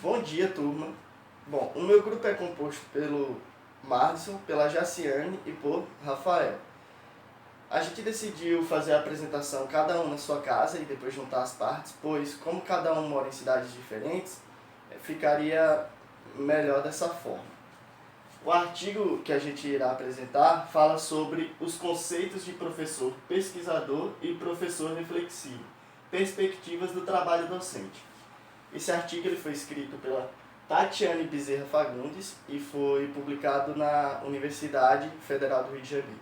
Bom dia, turma. Bom, o meu grupo é composto pelo Márcio, pela Jaciane e por Rafael. A gente decidiu fazer a apresentação cada um na sua casa e depois juntar as partes, pois como cada um mora em cidades diferentes, ficaria melhor dessa forma. O artigo que a gente irá apresentar fala sobre os conceitos de professor pesquisador e professor reflexivo, perspectivas do trabalho docente. Esse artigo ele foi escrito pela Tatiane Bezerra Fagundes e foi publicado na Universidade Federal do Rio de Janeiro.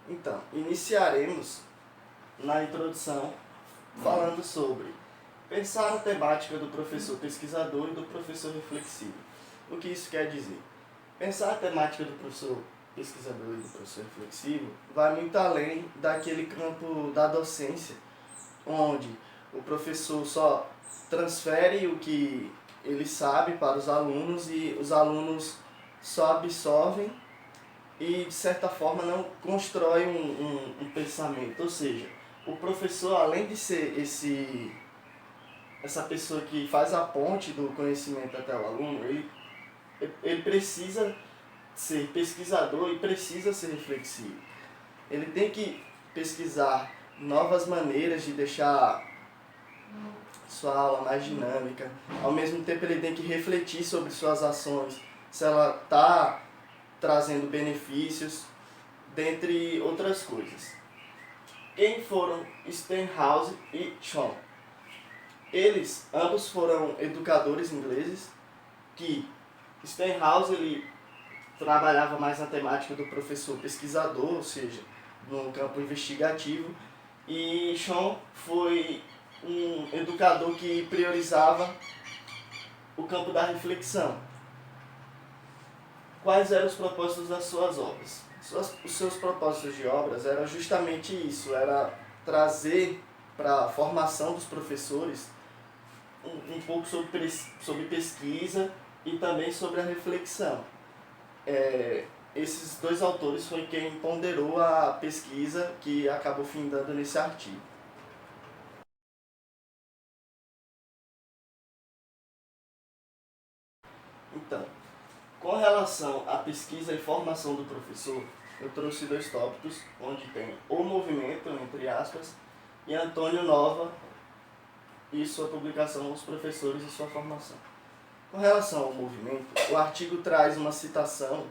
Então, iniciaremos na introdução falando sobre pensar a temática do professor pesquisador e do professor reflexivo. O que isso quer dizer? Pensar a temática do professor pesquisador e do professor reflexivo vai muito além daquele campo da docência, onde o professor só transfere o que ele sabe para os alunos e os alunos só absorvem e, de certa forma, não constrói um pensamento. Ou seja, o professor, além de ser essa pessoa que faz a ponte do conhecimento até o aluno, ele precisa ser pesquisador e precisa ser reflexivo. Ele tem que pesquisar novas maneiras de deixar sua aula mais dinâmica. Ao mesmo tempo, ele tem que refletir sobre suas ações, se ela está trazendo benefícios, dentre outras coisas. Quem foram Stenhouse e Shaw? Eles ambos foram educadores ingleses, que Stenhouse ele trabalhava mais na temática do professor pesquisador, ou seja, no campo investigativo, e Shaw foi um educador que priorizava o campo da reflexão. Quais eram os propósitos das suas obras? Os seus propósitos de obras eram justamente isso, era trazer para a formação dos professores um pouco sobre pesquisa e também sobre a reflexão. Esses dois autores foi quem ponderou a pesquisa que acabou findando nesse artigo. Então, com relação à pesquisa e formação do professor, eu trouxe dois tópicos, onde tem o movimento, entre aspas, e Antônio Nova e sua publicação Os Professores e Sua Formação. Com relação ao movimento, o artigo traz uma citação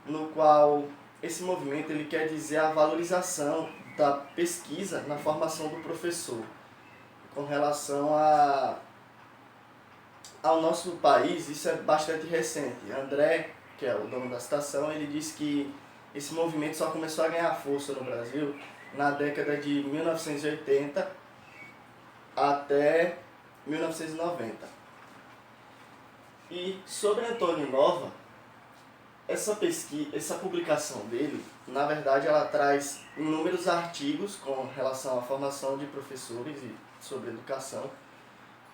no qual esse movimento ele quer dizer a valorização da pesquisa na formação do professor. Com relação ao nosso país, isso é bastante recente. André, que é o dono da citação, ele diz que esse movimento só começou a ganhar força no Brasil na década de 1980 até 1990. E sobre Antônio Nova, essa publicação dele, na verdade, ela traz inúmeros artigos com relação à formação de professores e sobre educação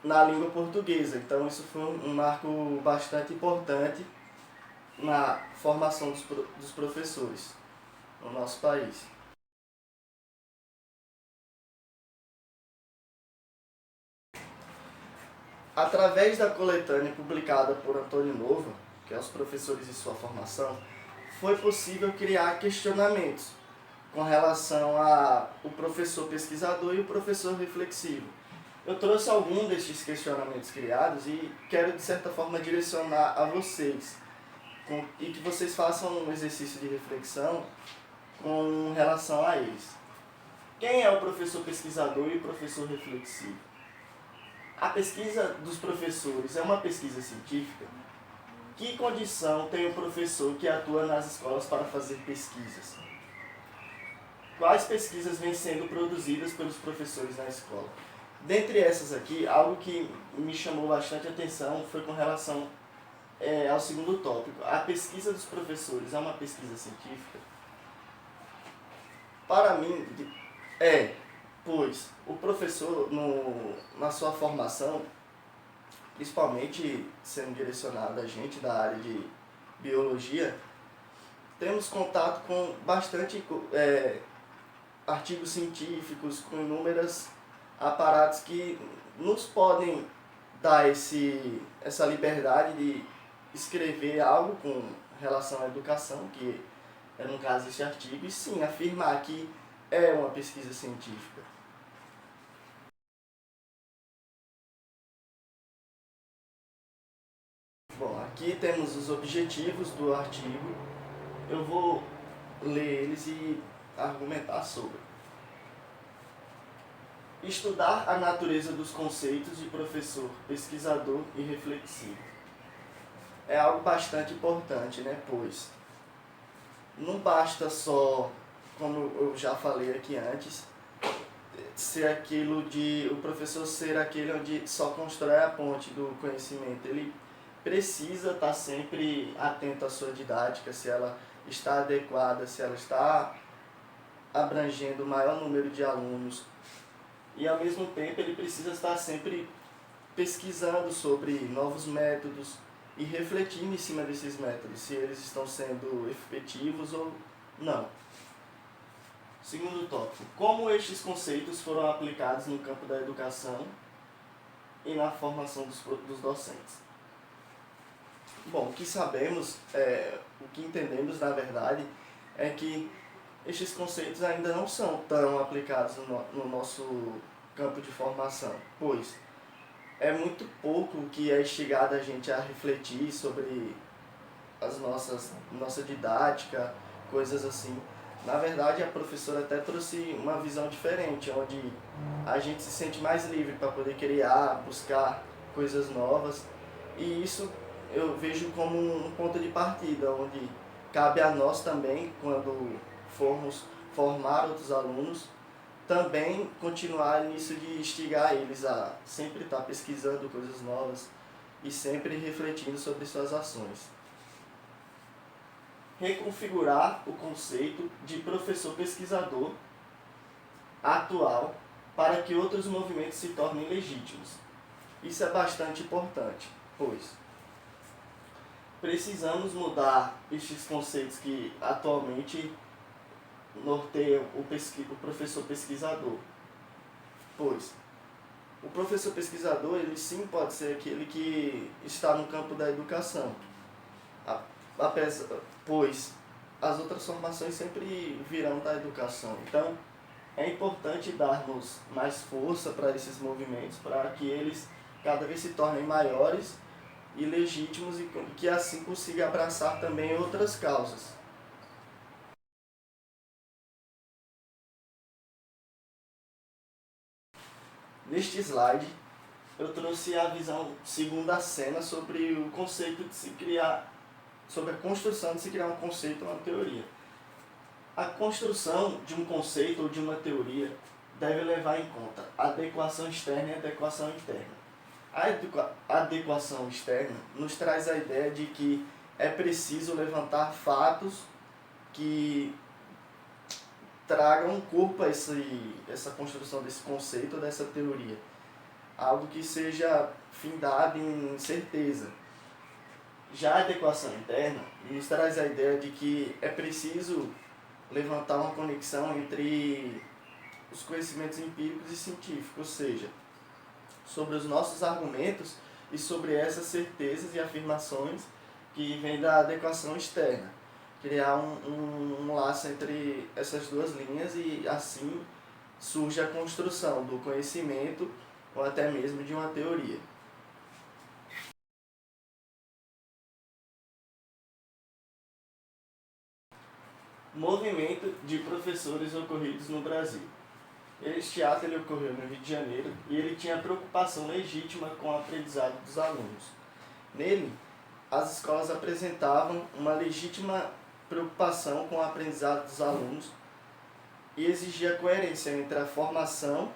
na língua portuguesa. Então isso foi um marco bastante importante na formação dos professores no nosso país. Através da coletânea publicada por Antônio Nova, que é Os Professores e Sua Formação, foi possível criar questionamentos com relação ao professor pesquisador e o professor reflexivo. Eu trouxe algum destes questionamentos criados e quero, de certa forma, direcionar a vocês e que vocês façam um exercício de reflexão com relação a eles. Quem é o professor pesquisador e o professor reflexivo? A pesquisa dos professores é uma pesquisa científica? Que condição tem o professor que atua nas escolas para fazer pesquisas? Quais pesquisas vêm sendo produzidas pelos professores na escola? Dentre essas aqui, algo que me chamou bastante atenção foi com relação ao segundo tópico. A pesquisa dos professores é uma pesquisa científica? Para mim, pois o professor, na sua formação, principalmente sendo direcionado a gente da área de biologia, temos contato com bastante artigos científicos, com inúmeros aparatos que nos podem dar essa liberdade de escrever algo com relação à educação, que é no caso esse artigo, e sim afirmar que é uma pesquisa científica. Bom, aqui temos os objetivos do artigo. Eu vou ler eles e argumentar sobre. Estudar a natureza dos conceitos de professor, pesquisador e reflexivo. É algo bastante importante, né? Pois não basta só, como eu já falei aqui antes, ser aquilo de o professor ser aquele onde só constrói a ponte do conhecimento. Ele precisa estar sempre atento à sua didática, se ela está adequada, se ela está abrangendo o maior número de alunos. E ao mesmo tempo ele precisa estar sempre pesquisando sobre novos métodos e refletindo em cima desses métodos, se eles estão sendo efetivos ou não. Segundo tópico, como estes conceitos foram aplicados no campo da educação e na formação dos docentes. Bom, o que sabemos, o que entendemos na verdade, é que estes conceitos ainda não são tão aplicados no nosso campo de formação, pois é muito pouco que é instigado a gente a refletir sobre nossa didática, coisas assim. Na verdade, a professora até trouxe uma visão diferente, onde a gente se sente mais livre para poder criar, buscar coisas novas. E isso eu vejo como um ponto de partida, onde cabe a nós também, quando formos formar outros alunos, também continuar nisso de instigar eles a sempre estar pesquisando coisas novas e sempre refletindo sobre suas ações. Reconfigurar o conceito de professor pesquisador atual para que outros movimentos se tornem legítimos. Isso é bastante importante, pois precisamos mudar estes conceitos que atualmente norteiam o professor pesquisador. Pois o professor pesquisador, ele sim pode ser aquele que está no campo da educação, pois as outras formações sempre virão da educação. Então, é importante darmos mais força para esses movimentos, para que eles cada vez se tornem maiores e legítimos e que assim consiga abraçar também outras causas. Neste slide, eu trouxe a visão segunda cena sobre o conceito de se criar, sobre a construção de se criar um conceito ou uma teoria. A construção de um conceito ou de uma teoria deve levar em conta a adequação externa e a adequação interna. A adequação externa nos traz a ideia de que é preciso levantar fatos que tragam corpo a essa construção desse conceito, dessa teoria. Algo que seja findado em certeza. Já a adequação interna nos traz a ideia de que é preciso levantar uma conexão entre os conhecimentos empíricos e científicos, ou seja, sobre os nossos argumentos e sobre essas certezas e afirmações que vêm da adequação externa. Criar um laço entre essas duas linhas e assim surge a construção do conhecimento ou até mesmo de uma teoria. Movimento de professores ocorridos no Brasil. Este ato ocorreu no Rio de Janeiro e ele tinha preocupação legítima com o aprendizado dos alunos. Nele, as escolas apresentavam uma legítima preocupação com o aprendizado dos alunos e exigia coerência entre a formação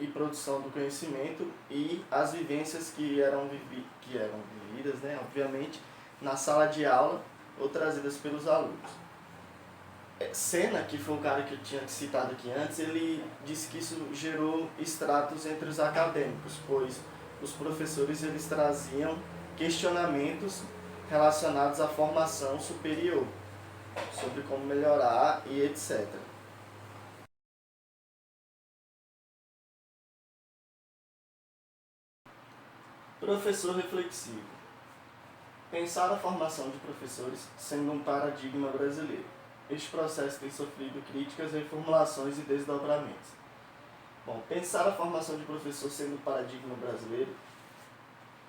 e produção do conhecimento e as vivências que eram vividas, né, obviamente, na sala de aula ou trazidas pelos alunos. Senna, que foi o cara que eu tinha citado aqui antes, ele disse que isso gerou estratos entre os acadêmicos, pois os professores eles traziam questionamentos relacionados à formação superior, sobre como melhorar e etc. Professor reflexivo. Pensar a formação de professores sendo um paradigma brasileiro. Este processo tem sofrido críticas, reformulações e desdobramentos. Bom, pensar a formação de professor sendo um paradigma brasileiro.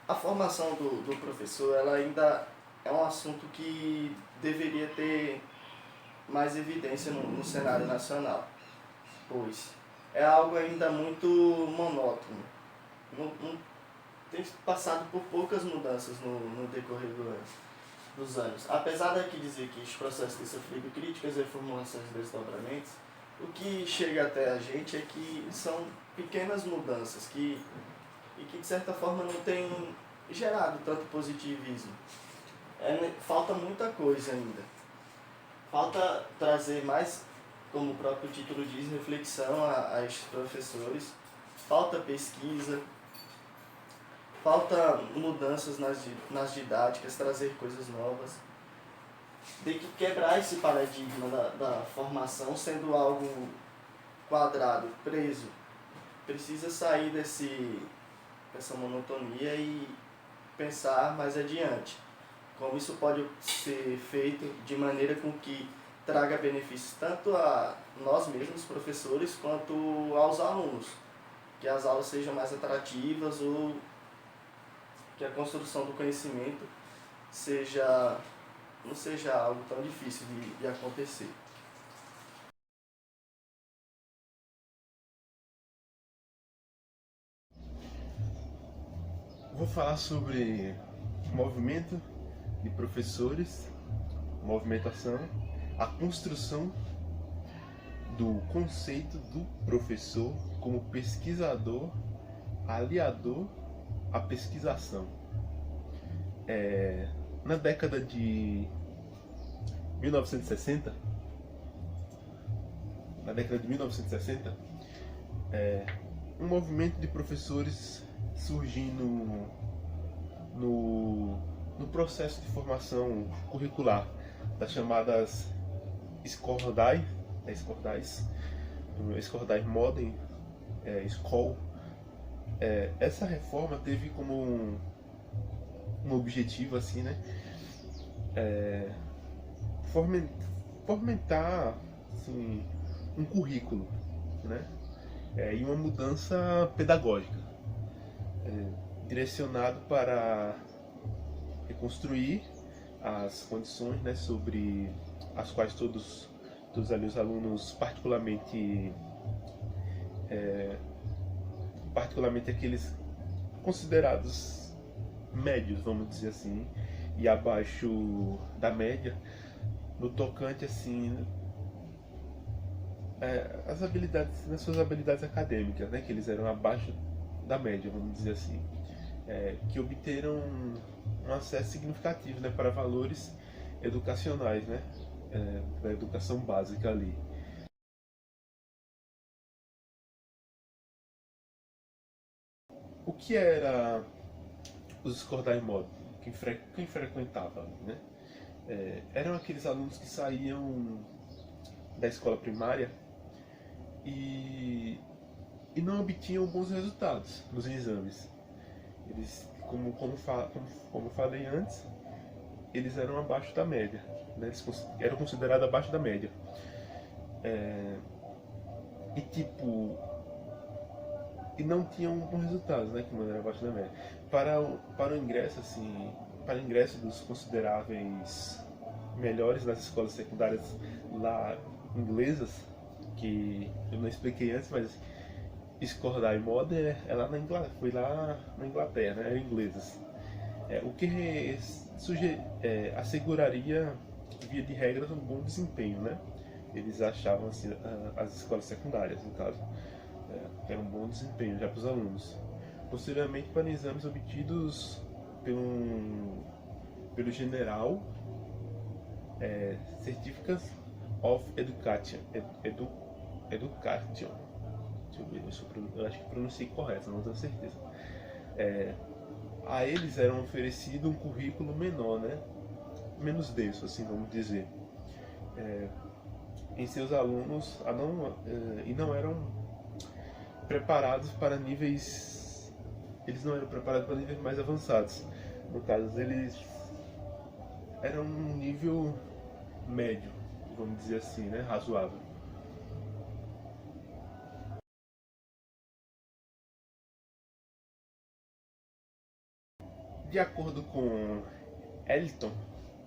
A formação do professor, ela ainda é um assunto que deveria ter mais evidência no cenário nacional, pois é algo ainda muito monótono. Não tem passado por poucas mudanças no decorrer dos anos. Apesar daqui dizer que este processo tem sofrido críticas, reformulações e desdobramentos, o que chega até a gente é que são pequenas mudanças que de certa forma não têm gerado tanto positivismo. Falta muita coisa ainda. Falta trazer mais, como o próprio título diz, reflexão a estes professores. Falta pesquisa. Falta mudanças nas didáticas, trazer coisas novas. Tem que quebrar esse paradigma da formação sendo algo quadrado, preso. Precisa sair dessa monotonia e pensar mais adiante. Como isso pode ser feito de maneira com que traga benefícios tanto a nós mesmos, professores, quanto aos alunos. Que as aulas sejam mais atrativas ou que a construção do conhecimento não seja algo tão difícil de acontecer. Vou falar sobre movimento de professores, movimentação, a construção do conceito do professor como pesquisador, aliador à pesquisação. Na década de 1960, um movimento de professores surgindo no processo de formação curricular das chamadas Skordais Modern School. Essa reforma teve como um objetivo assim, né, fomentar assim, um currículo, né, e uma mudança pedagógica, direcionado para reconstruir as condições, né, sobre as quais todos ali os alunos, particularmente aqueles considerados médios, vamos dizer assim, e abaixo da média, no tocante assim nas suas habilidades acadêmicas, né, que eles eram abaixo da média, vamos dizer assim, que obteram um acesso significativo, né, para valores educacionais, né, da educação básica ali. O que era os Skordai Mod? Quem frequentava, né? Eram aqueles alunos que saíam da escola primária e não obtinham bons resultados nos exames. Eles, como falei antes, eles eram abaixo da média, né? Eles eram considerados abaixo da média. E não tinham bons resultados, né? Que eram abaixo da média. Para o ingresso, assim, para o ingresso dos consideráveis melhores nas escolas secundárias lá inglesas, que eu não expliquei antes, mas Skordai Mod foi lá na Inglaterra, né? Eram inglesas. O que asseguraria, via de regra, um bom desempenho, né? Eles achavam assim, as escolas secundárias, no caso, que era um bom desempenho já para os alunos. Posteriormente, para exames obtidos pelo general Certificate of Education. Deixa eu ver, eu acho que pronunciei correto, não tenho certeza. A eles eram oferecido um currículo menor, né? Menos denso, assim, vamos dizer, em seus alunos, e não eram preparados para níveis eles não eram preparados para níveis mais avançados. No caso, eles eram um nível médio, vamos dizer assim, né, razoável. De acordo com Elton,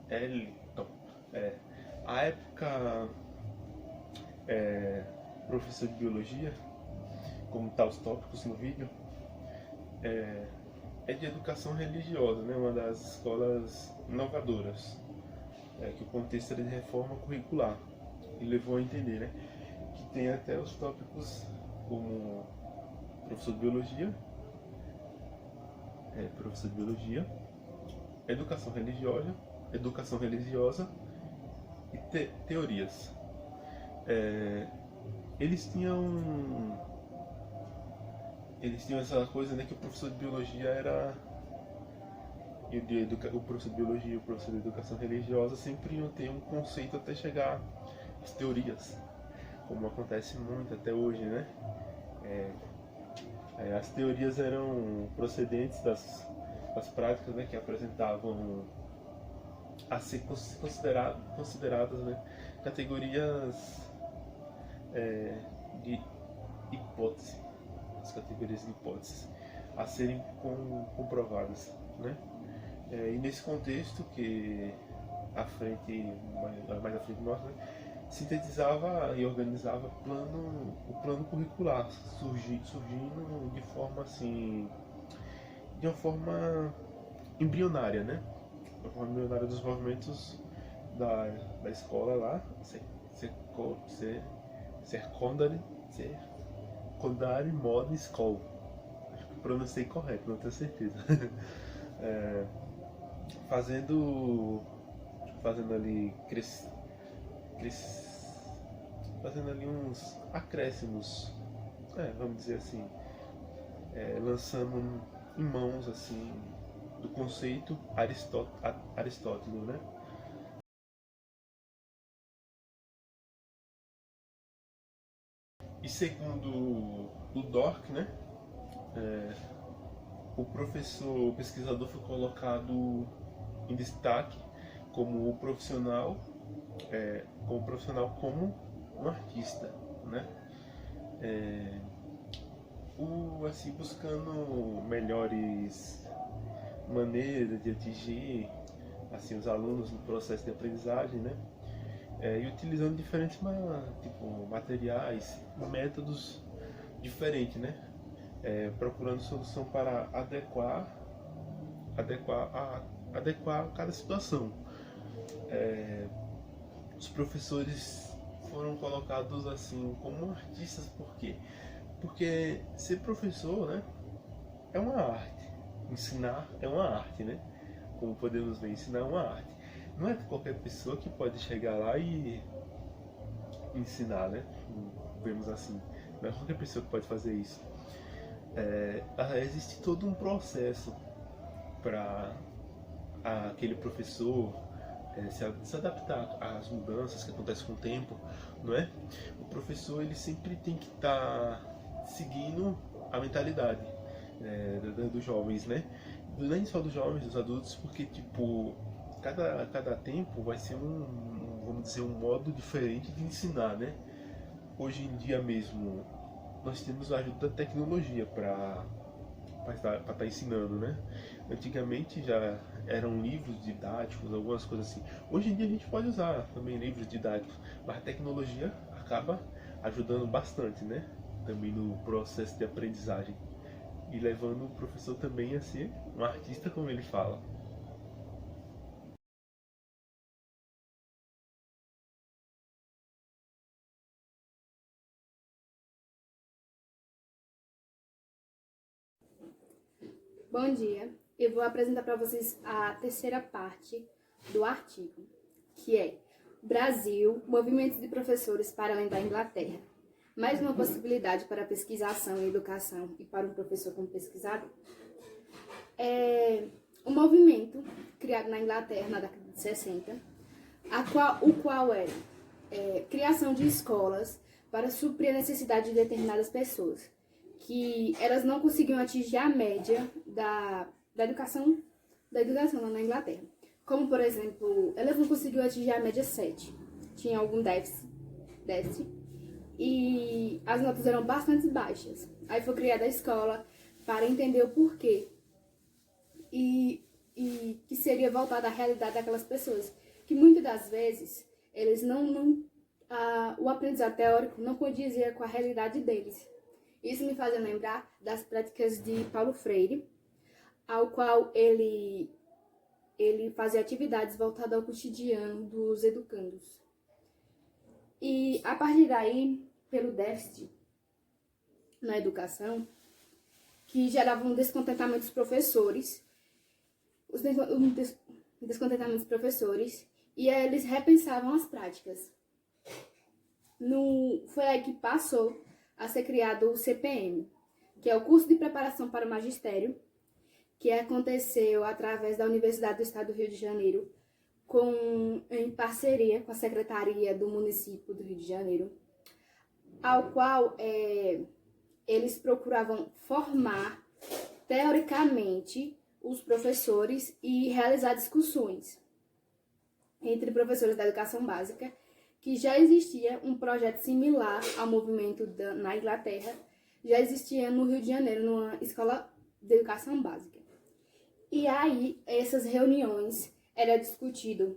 é, a época professor de biologia, como tá os tópicos no vídeo, é de educação religiosa, né? Uma das escolas inovadoras, que o contexto era de reforma curricular e levou a entender, né? Que tem até os tópicos como professor de biologia, educação religiosa e teorias. Eles tinham essa coisa, né, que o professor de biologia era o professor de biologia e o professor de educação religiosa sempre iam ter um conceito até chegar às teorias, como acontece muito até hoje, né? As teorias eram procedentes das práticas, né, que apresentavam a ser consideradas, né, categorias de hipótese, as categorias de hipóteses a serem comprovadas, né? E nesse contexto que mais à frente mostra, né, sintetizava e organizava o plano curricular, surgindo de uma forma embrionária, né? Uma forma embrionária dos movimentos da escola lá, Secondary Modern School. Acho que pronunciei correto, não tenho certeza. Fazendo ali fazendo ali uns acréscimos, vamos dizer assim, lançando em mãos assim do conceito Aristóteles, né? E segundo o Dork, né, o pesquisador foi colocado em destaque como profissional, como um artista, né? Assim, buscando melhores maneiras de atingir assim os alunos no processo de aprendizagem, né? E utilizando diferentes materiais, métodos diferentes, né? Procurando solução para adequar a cada situação. Os professores foram colocados assim como artistas, por quê? Porque ser professor, né, é uma arte. Ensinar é uma arte, né? Como podemos ver, ensinar é uma arte. Não é qualquer pessoa que pode chegar lá e ensinar, né? Vemos assim. Não é qualquer pessoa que pode fazer isso. Existe todo um processo para aquele professor se adaptar às mudanças que acontecem com o tempo, não é? O professor ele sempre tem que estar seguindo a mentalidade dos jovens, né? Nem só dos jovens, dos adultos, porque tipo cada tempo vai ser vamos dizer, um modo diferente de ensinar, né? Hoje em dia mesmo nós temos a ajuda da tecnologia para estar ensinando, né? Antigamente já eram livros didáticos, algumas coisas assim. Hoje em dia a gente pode usar também livros didáticos, mas a tecnologia acaba ajudando bastante, né? Também no processo de aprendizagem e levando o professor também a ser um artista, como ele fala. Bom dia, eu vou apresentar para vocês a terceira parte do artigo, que é Brasil, movimentos de professores para além da Inglaterra. Mais uma possibilidade para a pesquisação e educação e para um professor como pesquisador. Um movimento criado na Inglaterra na década de 60, o qual é criação de escolas para suprir a necessidade de determinadas pessoas. que elas não conseguiam atingir a média da educação lá na Inglaterra. Como, por exemplo, elas não conseguiam atingir a média 7. Tinha algum déficit e as notas eram bastante baixas. Aí foi criada a escola para entender o porquê e que seria voltada à realidade daquelas pessoas, que muitas das vezes eles o aprendizado teórico não condizia com a realidade deles. Isso me fazia lembrar das práticas de Paulo Freire, ao qual ele fazia atividades voltadas ao cotidiano dos educandos. E a partir daí, pelo déficit na educação, que gerava um descontentamento dos professores, e aí eles repensavam as práticas. Foi aí que passou a ser criado o CPM, que é o Curso de Preparação para o Magistério, que aconteceu através da Universidade do Estado do Rio de Janeiro, em parceria com a Secretaria do Município do Rio de Janeiro, ao qual eles procuravam formar teoricamente os professores e realizar discussões entre professores da educação básica, que já existia um projeto similar ao movimento na Inglaterra, já existia no Rio de Janeiro, numa escola de educação básica. E aí, essas reuniões, era discutidas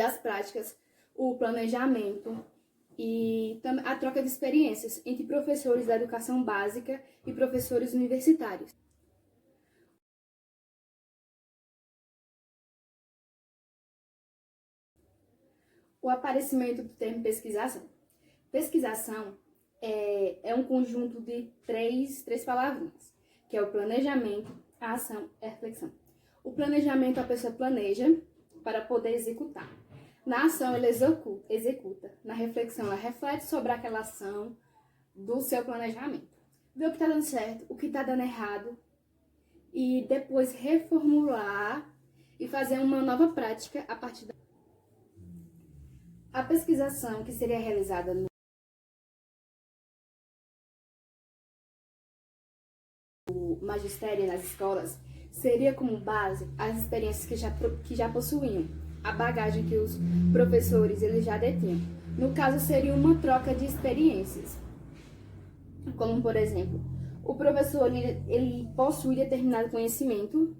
as práticas, o planejamento e a troca de experiências entre professores da educação básica e professores universitários. O aparecimento do termo pesquisação. Pesquisação é um conjunto de três palavrinhas, que é o planejamento, a ação e a reflexão. O planejamento, a pessoa planeja para poder executar. Na ação, ela executa. Na reflexão, ela reflete sobre aquela ação do seu planejamento. Vê o que está dando certo, o que está dando errado, e depois reformular e fazer uma nova prática a partir da... A pesquisação que seria realizada no magistério nas escolas seria como base as experiências que já possuíam, a bagagem que os professores eles já detinham. No caso, seria uma troca de experiências. Como, por exemplo, o professor ele possui determinado conhecimento,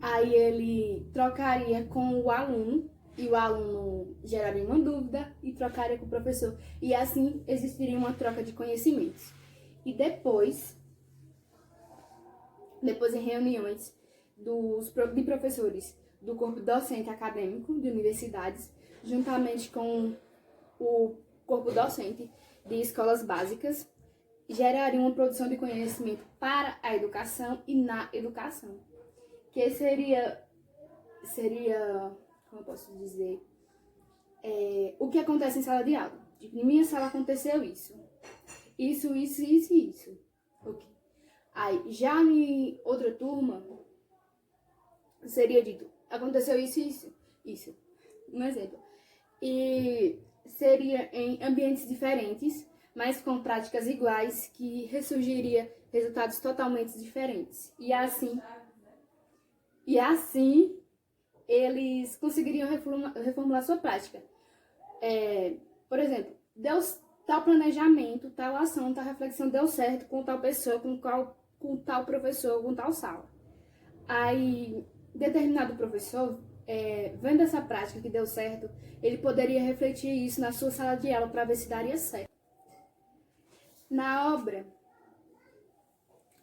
aí ele trocaria com o aluno, e o aluno geraria uma dúvida e trocaria com o professor. E assim existiria uma troca de conhecimentos. E depois em reuniões de professores do corpo docente acadêmico de universidades, juntamente com o corpo docente de escolas básicas, geraria uma produção de conhecimento para a educação e na educação. Que seria como eu posso dizer, o que acontece em sala de aula. Em minha sala aconteceu isso. Ok. Aí, já em outra turma, seria dito, aconteceu isso. Um exemplo. E seria em ambientes diferentes, mas com práticas iguais, que ressurgiria resultados totalmente diferentes. E assim eles conseguiriam reformular sua prática. Por exemplo, tal planejamento, tal ação, tal reflexão deu certo com tal pessoa, com tal professor, com tal sala. Aí, determinado professor, vendo essa prática que deu certo, ele poderia refletir isso na sua sala de aula para ver se daria certo. Na obra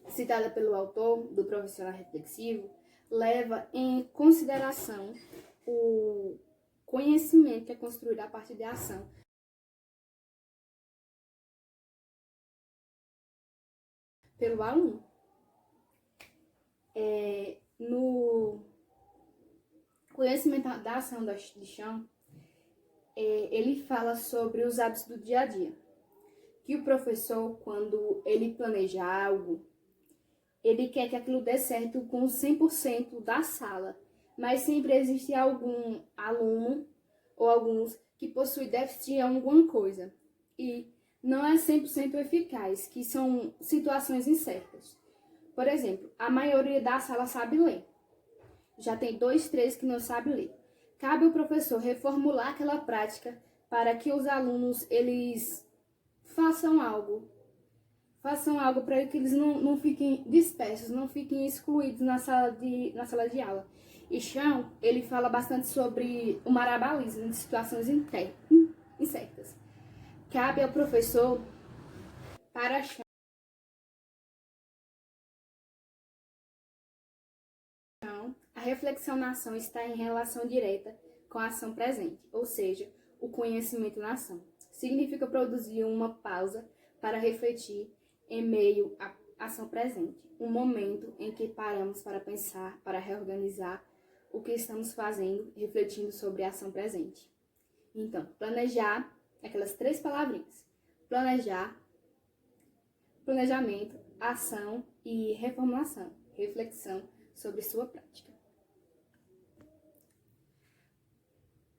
citada pelo autor do Profissional Reflexivo, leva em consideração o conhecimento que é construído a partir da ação. Pelo aluno. No conhecimento da ação de Cham, ele fala sobre os hábitos do dia a dia. Que o professor, quando ele planeja algo, ele quer que aquilo dê certo com 100% da sala, mas sempre existe algum aluno ou alguns que possuem déficit em alguma coisa. E não é 100% eficaz, que são situações incertas. Por exemplo, a maioria da sala sabe ler. Já tem 2, 3 que não sabem ler. Cabe ao professor reformular aquela prática para que os alunos eles façam algo para que eles não fiquem dispersos, não fiquem excluídos na sala de aula. E Chão, ele fala bastante sobre o marabalismo de situações incertas. Cabe ao professor para Chão a reflexão na ação está em relação direta com a ação presente, ou seja, o conhecimento na ação. Significa produzir uma pausa para refletir em meio à ação presente, um momento em que paramos para pensar, para reorganizar o que estamos fazendo, refletindo sobre a ação presente. Então, planejar, aquelas 3 palavrinhas: planejar, planejamento, ação e reformulação, reflexão sobre sua prática.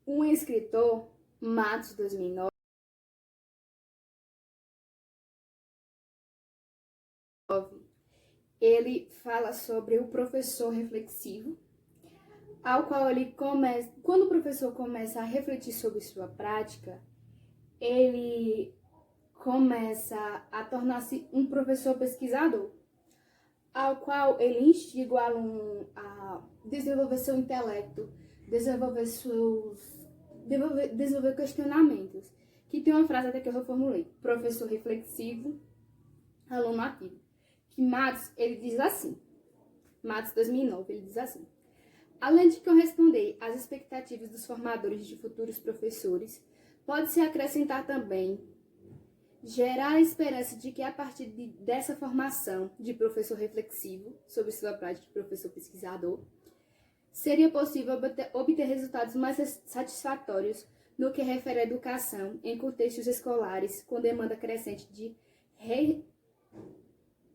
Um escritor, Matos 2009, ele fala sobre o professor reflexivo, ao qual ele começa, quando o professor começa a refletir sobre sua prática, ele começa a tornar-se um professor pesquisador, ao qual ele instiga o aluno a desenvolver seu intelecto, desenvolver questionamentos. Que tem uma frase até que eu reformulei: professor reflexivo, aluno ativo. Que Matos, ele diz assim, Matos 2009, ele diz assim: além de corresponder às expectativas dos formadores de futuros professores, pode-se acrescentar também gerar a esperança de que, a partir dessa formação de professor reflexivo sobre sua prática de professor pesquisador, seria possível obter resultados mais satisfatórios no que refere à educação em contextos escolares com demanda crescente de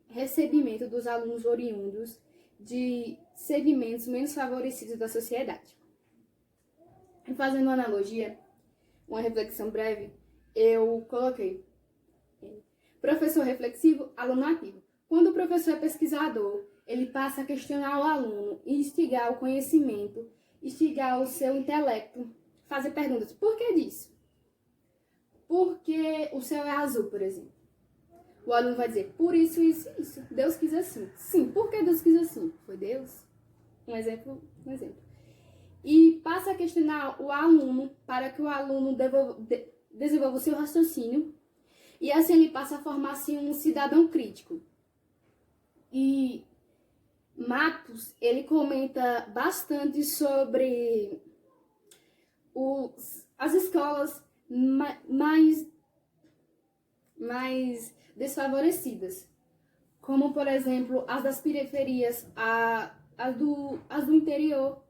recebimento dos alunos oriundos de segmentos menos favorecidos da sociedade. E fazendo uma analogia, uma reflexão breve, eu coloquei professor reflexivo, aluno ativo. Quando o professor é pesquisador, ele passa a questionar o aluno, instigar o conhecimento, instigar o seu intelecto, fazer perguntas. Por que disso? Por que o céu é azul, por exemplo? O aluno vai dizer, por isso, isso e isso. Deus quis assim. Sim, por que Deus quis assim? Foi Deus? Um exemplo. E passa a questionar o aluno para que o aluno desenvolva o seu raciocínio. E assim ele passa a formar-se um cidadão crítico. E Matos, ele comenta bastante sobre as escolas mais desfavorecidas, como, por exemplo, as das periferias, as do interior,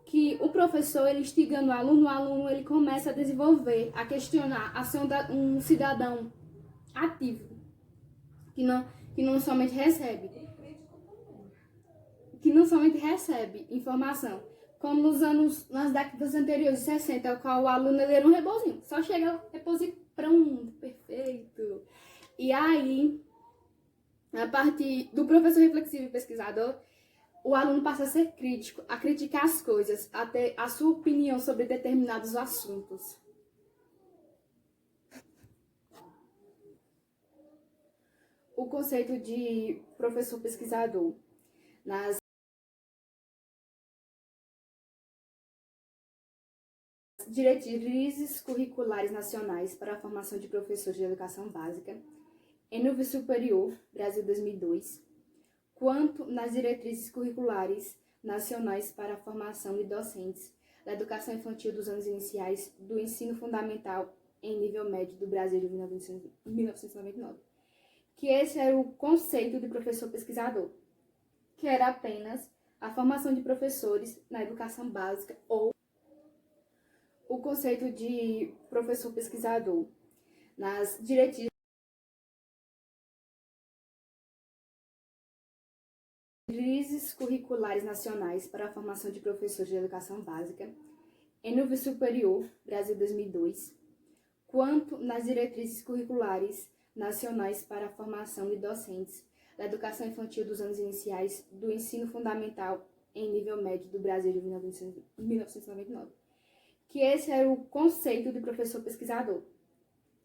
que o professor, ele instigando o aluno ele começa a desenvolver, a questionar, a ser um cidadão ativo, que não somente recebe informação, como nas décadas anteriores, 60, o qual o aluno ele era um rebozinho, só chega rebozinho pronto, perfeito. E aí, a partir do professor reflexivo e pesquisador, o aluno passa a ser crítico, a criticar as coisas, a ter a sua opinião sobre determinados assuntos. O conceito de professor pesquisador nas diretrizes curriculares nacionais para a formação de professores de educação básica, em nível superior, Brasil 2002, quanto nas diretrizes curriculares nacionais para a formação de docentes da educação infantil dos anos iniciais do ensino fundamental em nível médio do Brasil de 1999. Que esse era o conceito de professor pesquisador, que era apenas a formação de professores na educação básica, ou o conceito de professor pesquisador nas diretrizes curriculares nacionais para a formação de professores de educação básica, em nível superior, Brasil 2002, quanto nas diretrizes curriculares nacionais para a formação de docentes da educação infantil dos anos iniciais do ensino fundamental em nível médio do Brasil de 1999. Que esse era o conceito de professor pesquisador,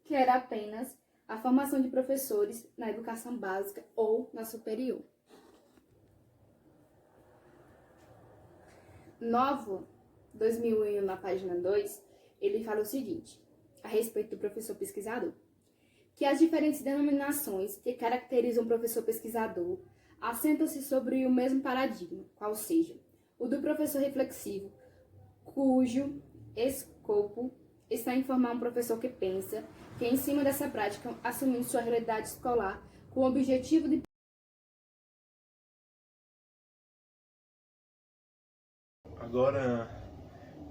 que era apenas a formação de professores na educação básica ou na superior. Novo, 2001, na página 2, ele fala o seguinte, a respeito do professor pesquisador, que as diferentes denominações que caracterizam o professor pesquisador assentam-se sobre o mesmo paradigma, qual seja, o do professor reflexivo, cujo escopo está em formar um professor que pensa, que em cima dessa prática, assumindo sua realidade escolar, com o objetivo de... Agora,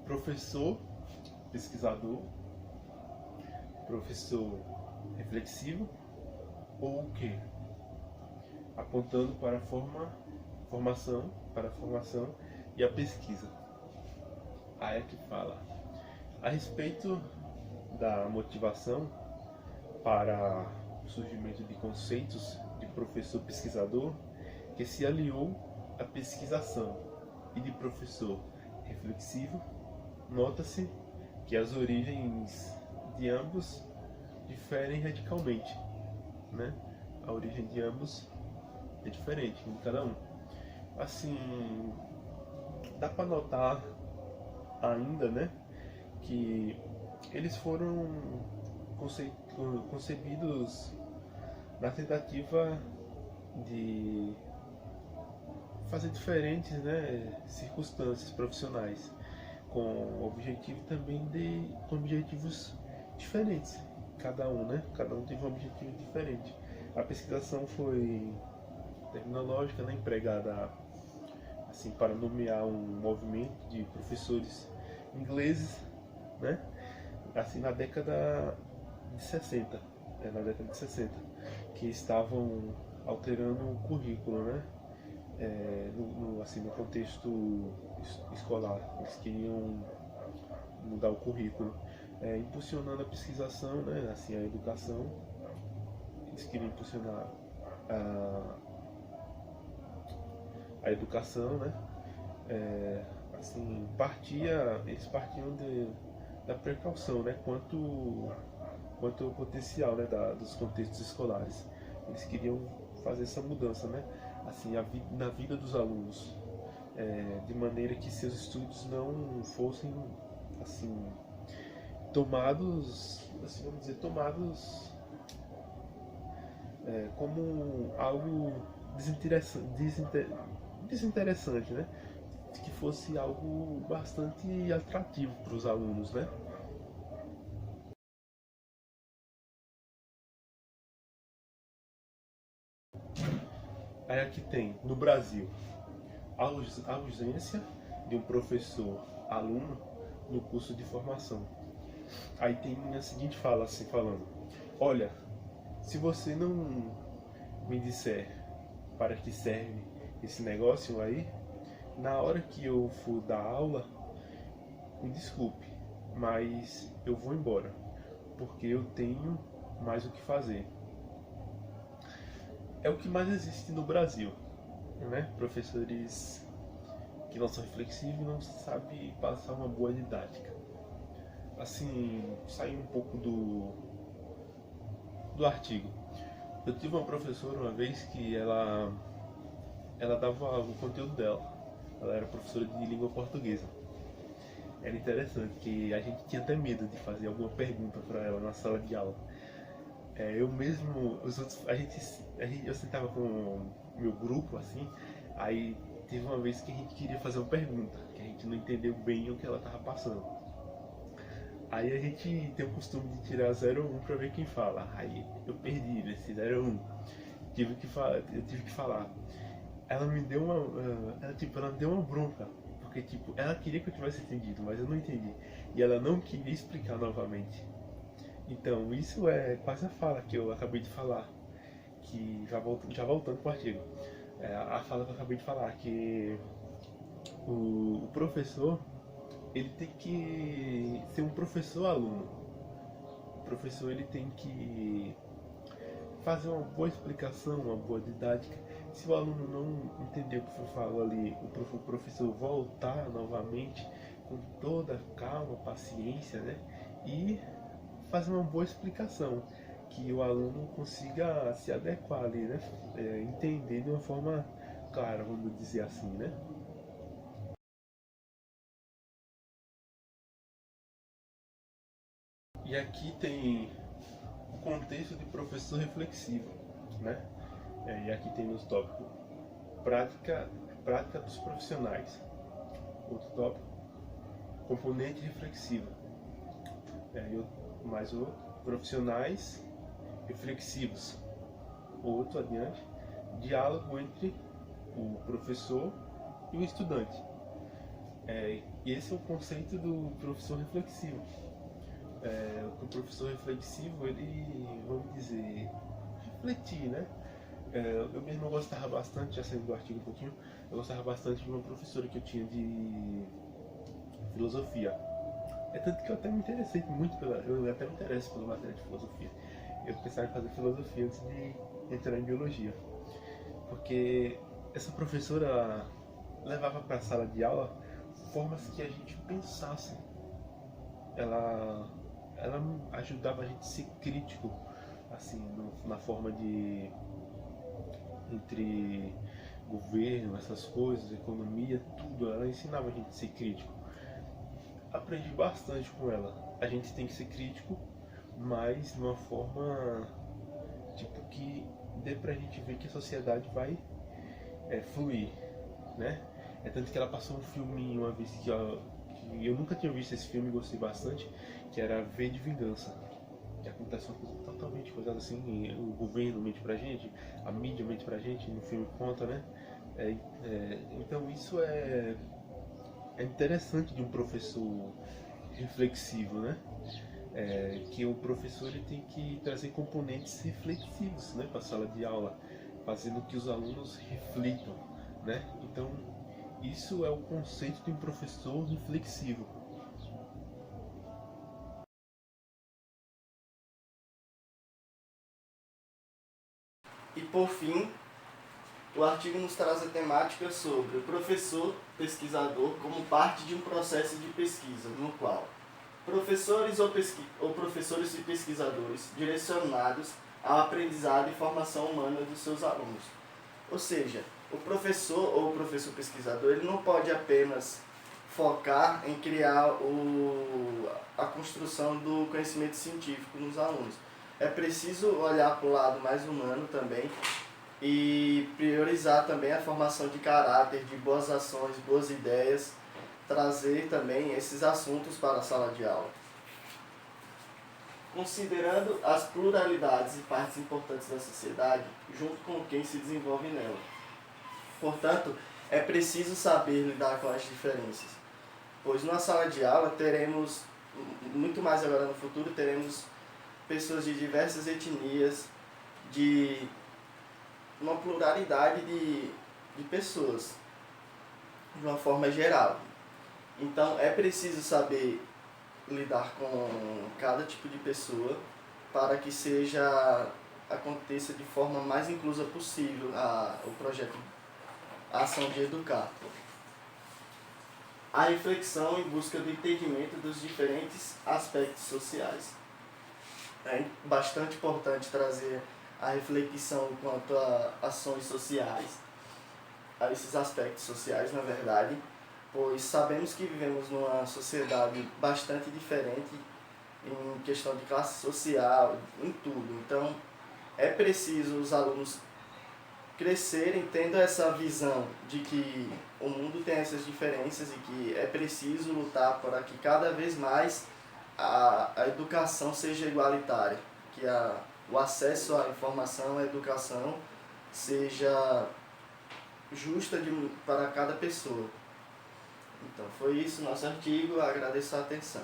professor, pesquisador, professor reflexivo ou o quê? Apontando para a formação e a pesquisa. Aí é que fala. A respeito da motivação para o surgimento de conceitos de professor pesquisador que se aliou à pesquisação e de professor reflexivo, nota-se que as origens de ambos diferem radicalmente, né? A origem de ambos é diferente em cada um. Assim, dá para notar ainda, né, que eles foram concebidos na tentativa de fazer diferentes, né, circunstâncias profissionais, com objetivo também com objetivos diferentes, cada um, né, cada um teve um objetivo diferente. A pesquisação foi terminológica, né, empregada assim para nomear um movimento de professores ingleses, né, assim na década de 60, que estavam alterando o currículo, né, no contexto escolar. Eles queriam mudar o currículo, impulsionando a pesquisação, né, assim, a educação. Eles queriam impulsionar a educação, né, assim, eles partiam da precaução, né, quanto ao potencial, né, dos contextos escolares. Eles queriam fazer essa mudança, né, assim, na vida dos alunos, de maneira que seus estudos não fossem assim tomados, assim, vamos dizer, como algo desinteressante, né, que fosse algo bastante atrativo para os alunos, né. Aí aqui tem, no Brasil, a ausência de um professor-aluno no curso de formação. Aí tem a seguinte fala, assim, falando: olha, se você não me disser para que serve esse negócio aí, na hora que eu for dar aula, me desculpe, mas eu vou embora, porque eu tenho mais o que fazer. É o que mais existe no Brasil, né? Professores que não são reflexivos e não sabem passar uma boa didática. Assim, sair um pouco do artigo. Eu tive uma professora uma vez que ela dava o conteúdo dela. Ela era professora de língua portuguesa. Era interessante que a gente tinha até medo de fazer alguma pergunta para ela na sala de aula. Eu mesmo, eu sentava com o meu grupo, assim, aí teve uma vez que a gente queria fazer uma pergunta, que a gente não entendeu bem o que ela estava passando. Aí a gente tem o costume de tirar 0 ou 1 para ver quem fala. Aí eu perdi nesse 0 ou 1. Eu tive que falar. Ela me deu ela me deu uma bronca, porque tipo, ela queria que eu tivesse entendido, mas eu não entendi. E ela não queria explicar novamente. Então, isso é quase a fala que eu acabei de falar, que já voltando para o artigo, a fala que eu acabei de falar, que o professor, ele tem que ser um professor-aluno. professor ele tem que fazer uma boa explicação, uma boa didática. Se o aluno não entender o que foi falado ali, o professor voltar novamente com toda calma, paciência, né? E fazer uma boa explicação, que o aluno consiga se adequar ali, né? Entender de uma forma clara, vamos dizer assim, né? E aqui tem o contexto de professor reflexivo, né? E aqui tem nos tópicos prática dos profissionais. Outro tópico, componente reflexivo. Mais outro, profissionais reflexivos. Outro adiante, diálogo entre o professor e o estudante. E esse é o conceito do professor reflexivo. O professor reflexivo, ele, vamos dizer, refletir, né? Eu mesmo gostava bastante, já saindo do artigo um pouquinho, eu gostava bastante de uma professora que eu tinha de filosofia. Tanto que eu até me interessei muito eu até me interesso pela matéria de filosofia. Eu pensava em fazer filosofia antes de entrar em biologia. Porque essa professora levava para a sala de aula formas que a gente pensasse. Ela ajudava a gente a ser crítico, assim, na forma de entre governo, essas coisas, economia, tudo. Ela ensinava a gente a ser crítico. Aprendi bastante com ela. A gente tem que ser crítico, mas de uma forma tipo que dê pra gente ver que a sociedade vai fluir, né? Tanto que ela passou um filme uma vez que eu nunca tinha visto esse filme e gostei bastante, que era V de Vingança. Que acontece uma coisa totalmente coisa assim, o governo mente pra gente, a mídia mente pra gente, no filme conta, né? Então isso é interessante de um professor reflexivo, né? Que o professor ele tem que trazer componentes reflexivos, né, para a sala de aula, fazendo que os alunos reflitam, né? Então isso é o conceito de um professor reflexivo. E por fim, o artigo nos traz a temática sobre o professor pesquisador como parte de um processo de pesquisa, no qual professores ou professores e pesquisadores direcionados ao aprendizado e formação humana dos seus alunos. Ou seja, o professor ou o professor pesquisador ele não pode apenas focar em criar a construção do conhecimento científico nos alunos. É preciso olhar para o lado mais humano também e priorizar também a formação de caráter, de boas ações, boas ideias, trazer também esses assuntos para a sala de aula. Considerando as pluralidades e partes importantes da sociedade, junto com quem se desenvolve nela. Portanto, é preciso saber lidar com as diferenças, pois na sala de aula teremos, muito mais agora no futuro, teremos pessoas de diversas etnias, de uma pluralidade de pessoas, de uma forma geral. Então é preciso saber lidar com cada tipo de pessoa para que aconteça de forma mais inclusa possível o projeto, a ação de educar. A reflexão em busca do entendimento dos diferentes aspectos sociais. É bastante importante trazer a reflexão quanto a ações sociais, a esses aspectos sociais, na verdade, pois sabemos que vivemos numa sociedade bastante diferente em questão de classe social, em tudo. Então, é preciso os alunos crescerem tendo essa visão de que o mundo tem essas diferenças e que é preciso lutar para que cada vez mais a educação seja igualitária, que o acesso à informação, à educação, seja justa para cada pessoa. Então, foi isso nosso artigo. Agradeço a atenção.